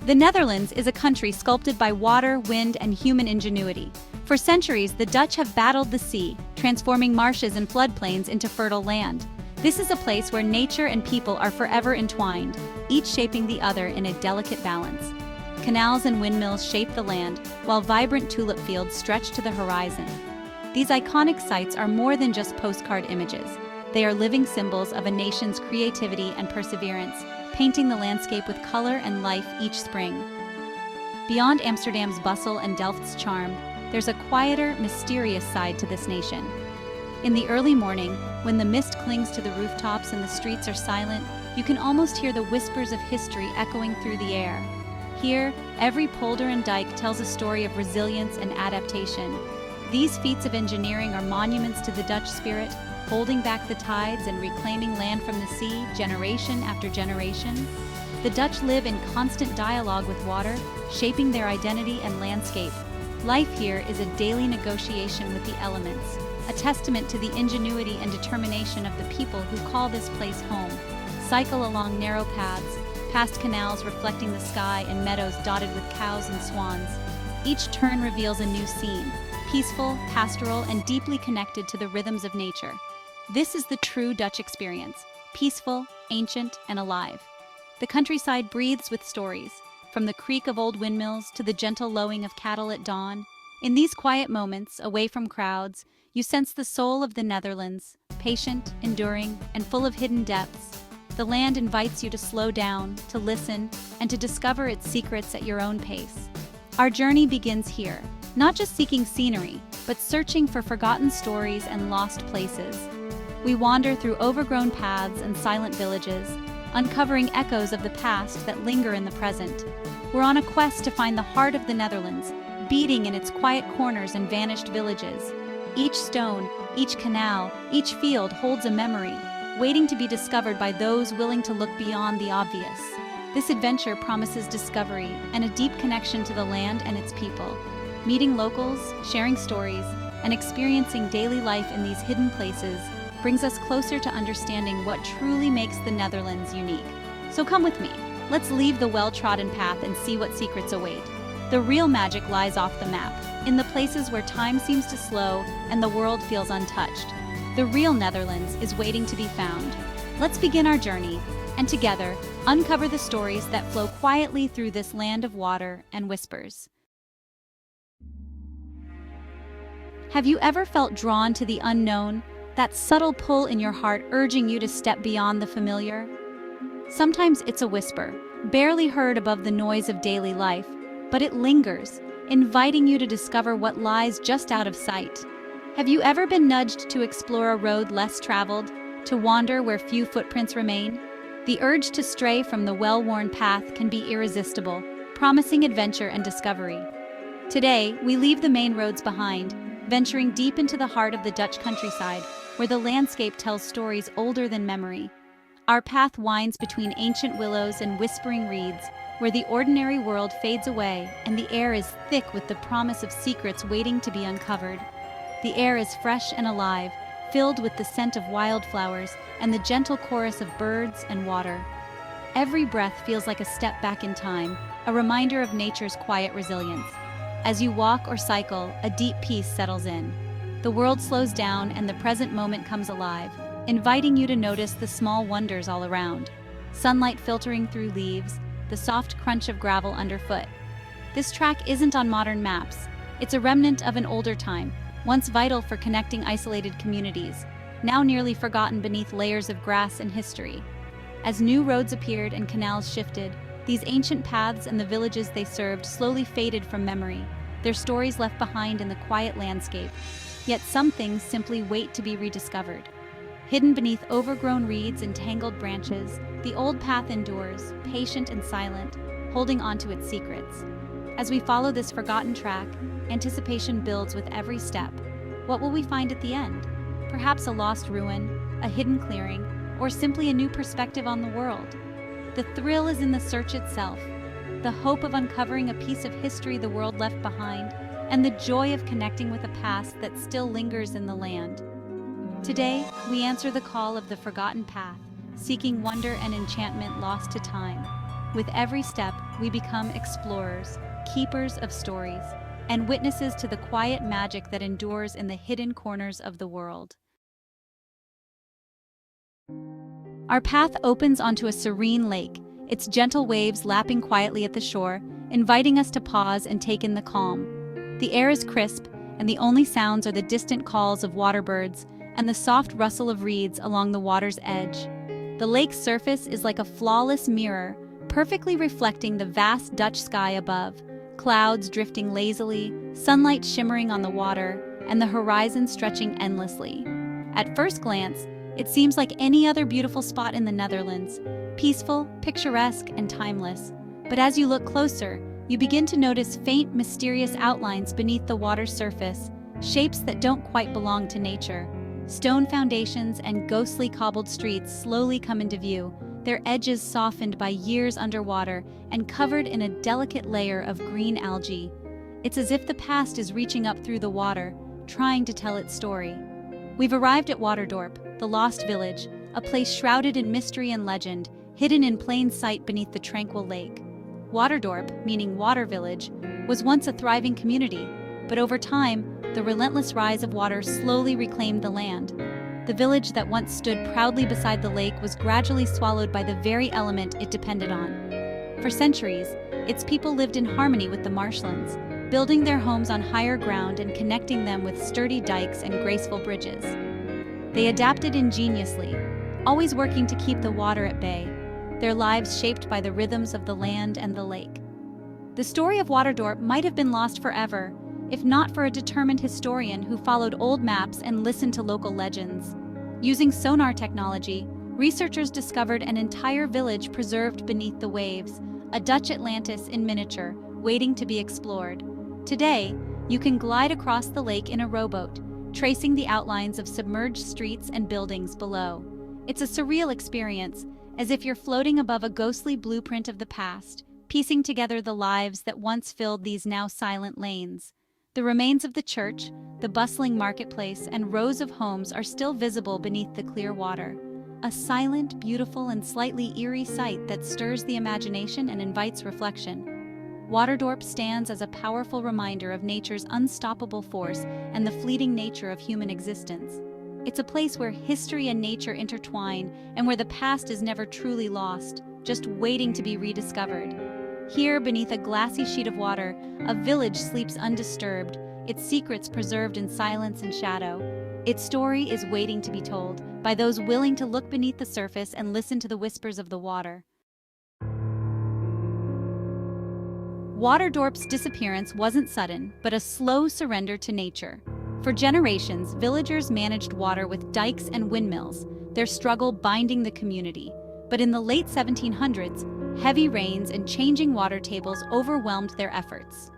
The Netherlands is a country sculpted by water, wind, and human ingenuity. For centuries, the Dutch have battled the sea, transforming marshes and floodplains into fertile land. This is a place where nature and people are forever entwined, each shaping the other in a delicate balance. Canals and windmills shape the land, while vibrant tulip fields stretch to the horizon. These iconic sites are more than just postcard images. They are living symbols of a nation's creativity and perseverance, painting the landscape with color and life each spring. Beyond Amsterdam's bustle and Delft's charm, there's a quieter, mysterious side to this nation. In the early morning, when the mist clings to the rooftops and the streets are silent, you can almost hear the whispers of history echoing through the air. Here, every polder and dike tells a story of resilience and adaptation. These feats of engineering are monuments to the Dutch spirit, holding back the tides and reclaiming land from the sea generation after generation. The Dutch live in constant dialogue with water, shaping their identity and landscape. Life here is a daily negotiation with the elements, a testament to the ingenuity and determination of the people who call this place home. Cycle along narrow paths, past canals reflecting the sky and meadows dotted with cows and swans. Each turn reveals a new scene, peaceful, pastoral, and deeply connected to the rhythms of nature. This is the true Dutch experience, peaceful, ancient, and alive. The countryside breathes with stories, from the creak of old windmills to the gentle lowing of cattle at dawn. In these quiet moments, away from crowds, you sense the soul of the Netherlands, patient, enduring, and full of hidden depths. The land invites you to slow down, to listen, and to discover its secrets at your own pace. Our journey begins here, not just seeking scenery, but searching for forgotten stories and lost places. We wander through overgrown paths and silent villages, uncovering echoes of the past that linger in the present. We're on a quest to find the heart of the Netherlands, beating in its quiet corners and vanished villages. Each stone, each canal, each field holds a memory, waiting to be discovered by those willing to look beyond the obvious. This adventure promises discovery and a deep connection to the land and its people. Meeting locals, sharing stories, and experiencing daily life in these hidden places brings us closer to understanding what truly makes the Netherlands unique. So come with me. Let's leave the well-trodden path and see what secrets await. The real magic lies off the map, in the places where time seems to slow and the world feels untouched. The real Netherlands is waiting to be found. Let's begin our journey, and together, uncover the stories that flow quietly through this land of water and whispers. Have you ever felt drawn to the unknown, that subtle pull in your heart urging you to step beyond the familiar? Sometimes it's a whisper, barely heard above the noise of daily life, but it lingers, inviting you to discover what lies just out of sight. Have you ever been nudged to explore a road less traveled, to wander where few footprints remain? The urge to stray from the well-worn path can be irresistible, promising adventure and discovery. Today, we leave the main roads behind, venturing deep into the heart of the Dutch countryside, where the landscape tells stories older than memory. Our path winds between ancient willows and whispering reeds, where the ordinary world fades away and the air is thick with the promise of secrets waiting to be uncovered. The air is fresh and alive, filled with the scent of wildflowers and the gentle chorus of birds and water. Every breath feels like a step back in time, a reminder of nature's quiet resilience. As you walk or cycle, a deep peace settles in. The world slows down and the present moment comes alive, inviting you to notice the small wonders all around. Sunlight filtering through leaves, the soft crunch of gravel underfoot. This track isn't on modern maps. It's a remnant of an older time, once vital for connecting isolated communities, now nearly forgotten beneath layers of grass and history. As new roads appeared and canals shifted, these ancient paths and the villages they served slowly faded from memory, their stories left behind in the quiet landscape. Yet some things simply wait to be rediscovered. Hidden beneath overgrown reeds and tangled branches, the old path endures, patient and silent, holding on to its secrets. As we follow this forgotten track, anticipation builds with every step. What will we find at the end? Perhaps a lost ruin, a hidden clearing, or simply a new perspective on the world. The thrill is in the search itself, the hope of uncovering a piece of history the world left behind, and the joy of connecting with a past that still lingers in the land. Today, we answer the call of the forgotten path, seeking wonder and enchantment lost to time. With every step, we become explorers, keepers of stories, and witnesses to the quiet magic that endures in the hidden corners of the world. Our path opens onto a serene lake, its gentle waves lapping quietly at the shore, inviting us to pause and take in the calm. The air is crisp, and the only sounds are the distant calls of waterbirds and the soft rustle of reeds along the water's edge. The lake's surface is like a flawless mirror, perfectly reflecting the vast Dutch sky above, clouds drifting lazily, sunlight shimmering on the water, and the horizon stretching endlessly. At first glance, it seems like any other beautiful spot in the Netherlands, peaceful, picturesque, and timeless. But as you look closer, you begin to notice faint, mysterious outlines beneath the water's surface, shapes that don't quite belong to nature. Stone foundations and ghostly cobbled streets slowly come into view, their edges softened by years underwater and covered in a delicate layer of green algae. It's as if the past is reaching up through the water, trying to tell its story. We've arrived at Waterdorp, the lost village, a place shrouded in mystery and legend, hidden in plain sight beneath the tranquil lake. Waterdorp, meaning water village, was once a thriving community, but over time, the relentless rise of water slowly reclaimed the land. The village that once stood proudly beside the lake was gradually swallowed by the very element it depended on. For centuries, its people lived in harmony with the marshlands, building their homes on higher ground and connecting them with sturdy dikes and graceful bridges. They adapted ingeniously, always working to keep the water at bay, their lives shaped by the rhythms of the land and the lake. The story of Waterdorp might have been lost forever, if not for a determined historian who followed old maps and listened to local legends. Using sonar technology, researchers discovered an entire village preserved beneath the waves, a Dutch Atlantis in miniature, waiting to be explored. Today, you can glide across the lake in a rowboat, tracing the outlines of submerged streets and buildings below. It's a surreal experience, as if you're floating above a ghostly blueprint of the past, piecing together the lives that once filled these now silent lanes. The remains of the church, the bustling marketplace, and rows of homes are still visible beneath the clear water. A silent, beautiful, and slightly eerie sight that stirs the imagination and invites reflection. Waterdorp stands as a powerful reminder of nature's unstoppable force and the fleeting nature of human existence. It's a place where history and nature intertwine and where the past is never truly lost, just waiting to be rediscovered. Here, beneath a glassy sheet of water, a village sleeps undisturbed, its secrets preserved in silence and shadow. Its story is waiting to be told by those willing to look beneath the surface and listen to the whispers of the water. Waterdorp's disappearance wasn't sudden, but a slow surrender to nature. For generations, villagers managed water with dikes and windmills, their struggle binding the community. But in the late 1700s, heavy rains and changing water tables overwhelmed their efforts.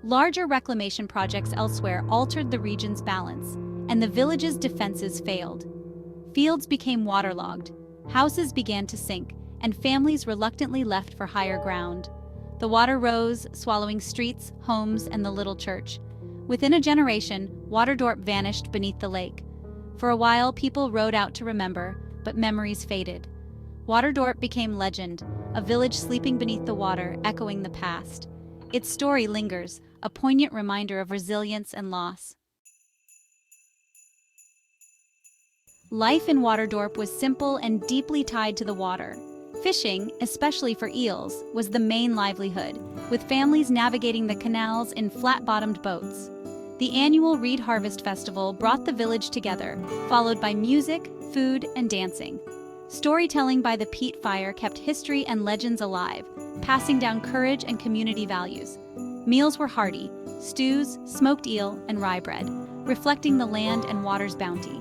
Larger reclamation projects elsewhere altered the region's balance, and the village's defenses failed. Fields became waterlogged, houses began to sink, and families reluctantly left for higher ground. The water rose, swallowing streets, homes, and the little church. Within a generation, Waterdorp vanished beneath the lake. For a while, people rowed out to remember, but memories faded. Waterdorp became legend, a village sleeping beneath the water, echoing the past. Its story lingers, a poignant reminder of resilience and loss. Life in Waterdorp was simple and deeply tied to the water. Fishing, especially for eels, was the main livelihood, with families navigating the canals in flat-bottomed boats. The annual Reed Harvest Festival brought the village together, followed by music, food, and dancing. Storytelling by the peat fire kept history and legends alive, passing down courage and community values. Meals were hearty: stews, smoked eel, and rye bread, reflecting the land and water's bounty.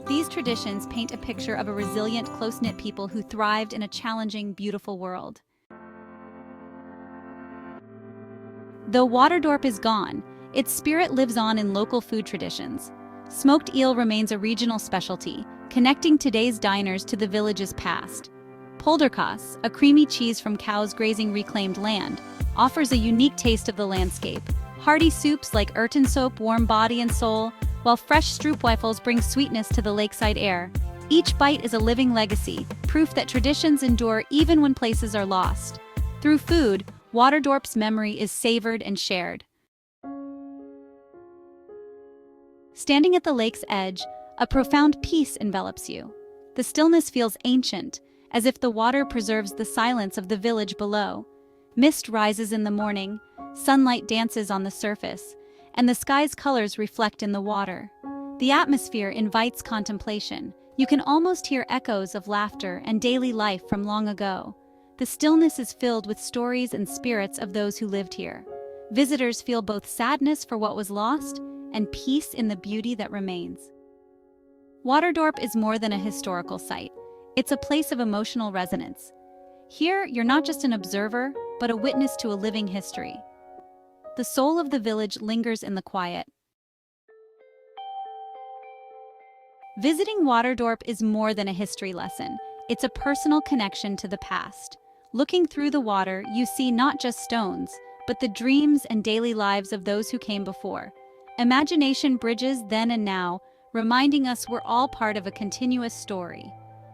These traditions paint a picture of a resilient, close-knit people who thrived in a challenging, beautiful world. Though Waterdorp is gone, its spirit lives on in local food traditions. Smoked eel remains a regional specialty, connecting today's diners to the village's past. Polderkaas, a creamy cheese from cows grazing reclaimed land, offers a unique taste of the landscape. Hearty soups like urtensoep warm body and soul, while fresh stroopwafels bring sweetness to the lakeside air. Each bite is a living legacy, proof that traditions endure even when places are lost. Through food, Waterdorp's memory is savored and shared. Standing at the lake's edge, a profound peace envelops you. The stillness feels ancient, as if the water preserves the silence of the village below. Mist rises in the morning, sunlight dances on the surface, and the sky's colors reflect in the water. The atmosphere invites contemplation. You can almost hear echoes of laughter and daily life from long ago. The stillness is filled with stories and spirits of those who lived here. Visitors feel both sadness for what was lost and peace in the beauty that remains. Waterdorp is more than a historical site. It's a place of emotional resonance. Here, you're not just an observer, but a witness to a living history. The soul of the village lingers in the quiet. Visiting Waterdorp is more than a history lesson. It's a personal connection to the past. Looking through the water, you see not just stones, but the dreams and daily lives of those who came before. Imagination bridges then and now, reminding us we're all part of a continuous story.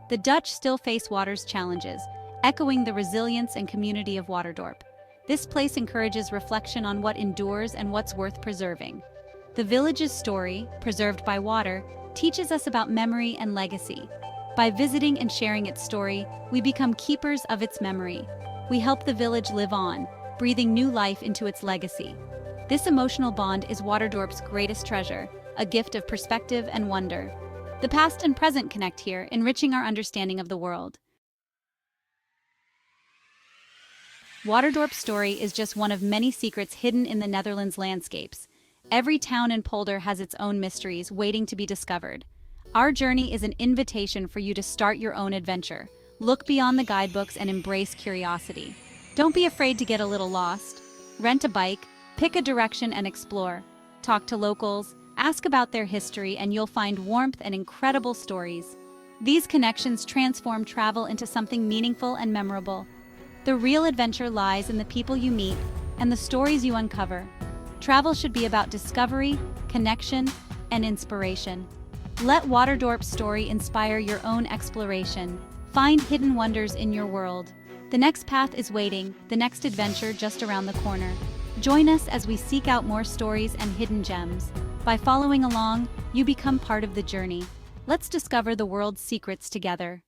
The Dutch still face water's challenges, echoing the resilience and community of Waterdorp. This place encourages reflection on what endures and what's worth preserving. The village's story, preserved by water, teaches us about memory and legacy. By visiting and sharing its story, we become keepers of its memory. We help the village live on, breathing new life into its legacy. This emotional bond is Waterdorp's greatest treasure, a gift of perspective and wonder. The past and present connect here, enriching our understanding of the world. Waterdorp's story is just one of many secrets hidden in the Netherlands' landscapes. Every town and polder has its own mysteries waiting to be discovered. Our journey is an invitation for you to start your own adventure. Look beyond the guidebooks and embrace curiosity. Don't be afraid to get a little lost. Rent a bike, pick a direction and explore. Talk to locals, ask about their history, and you'll find warmth and incredible stories. These connections transform travel into something meaningful and memorable. The real adventure lies in the people you meet and the stories you uncover. Travel should be about discovery, connection, and inspiration. Let Waterdorp's story inspire your own exploration. Find hidden wonders in your world. The next path is waiting, the next adventure just around the corner. Join us as we seek out more stories and hidden gems. By following along, you become part of the journey. Let's discover the world's secrets together.